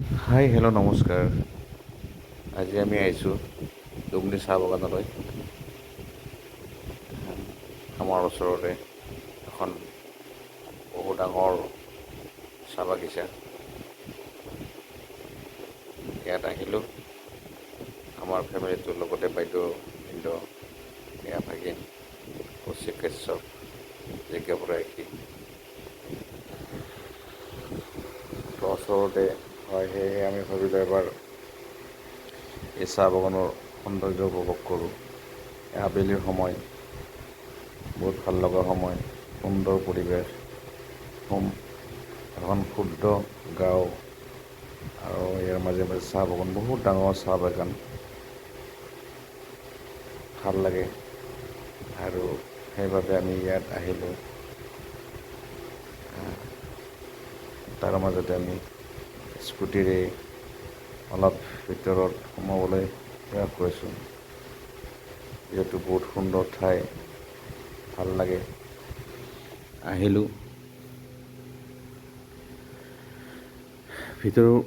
Hi hello' নমস্কাৰ। আজি আমি আহিছোঁ দুমনি চাহ বাগানলৈ। আমাৰ ওচৰতে এখন বহু ডাঙৰ চাহ বাগিচা। ইয়াত আহিলোঁ আমাৰ ফেমিলিটোৰ লগতে বাইদেউ ভিনদেউ এয়া ভাগিন কৌশিক কাশ্যপ জিজ্ঞা বুঢ়াগোহাঁই ওচৰতে হয়, সেয়েহে আমি ভাবিলোঁ এবাৰ এই চাহ বাগানৰ সৌন্দৰ্য উপভোগ কৰোঁ। আবেলিৰ সময়, বহুত ভাল লগা সময়, সুন্দৰ পৰিৱেশ, এখন ক্ষুদ্ৰ গাঁও আৰু ইয়াৰ মাজে মাজে চাহ বাগান, বহুত ডাঙৰ চাহ বাগান, ভাল লাগে আৰু সেইবাবে আমি ইয়াত আহিলোঁ। তাৰ মাজতে আমি স্কুটিৰে অলপ ভিতৰত সোমাবলৈ প্ৰয়াস কৰিছোঁ। যিহেতু বহুত সুন্দৰ ঠাই, ভাল লাগে, আহিলোঁ। ভিতৰত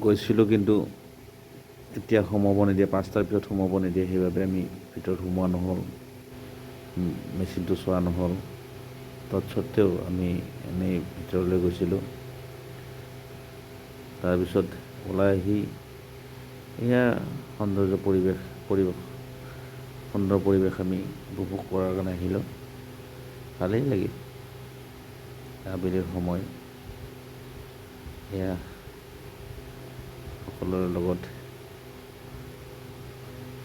গৈছিলোঁ কিন্তু এতিয়া সোমাব নিদিয়ে, 5টাৰ পিছত সোমাব নিদিয়ে, সেইবাবে আমি ভিতৰত সোমোৱা নহ'ল, মেচিনটো চোৱা নহ'ল। তৎসত্ত্বেও আমি এনেই ভিতৰলৈ গৈছিলোঁ। তাৰপিছত ওলাই আহি এয়া সুন্দৰ পৰিৱেশ আমি উপভোগ কৰাৰ কাৰণে আহিলোঁ। ভালেই লাগিল আবেলিৰ সময়, এয়া সকলোৰে লগত।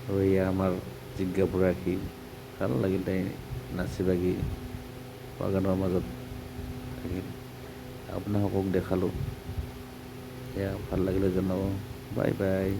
আৰু এয়া আমাৰ জিজ্ঞা বুঢ়াগোহাঁই, ভাল লাগিল, তাই নাচি বাগি বাগানৰ মাজত থাকিল। আপোনালোকক দেখালোঁ, এয়া ভাল লাগিলে জনাব। Bye bye.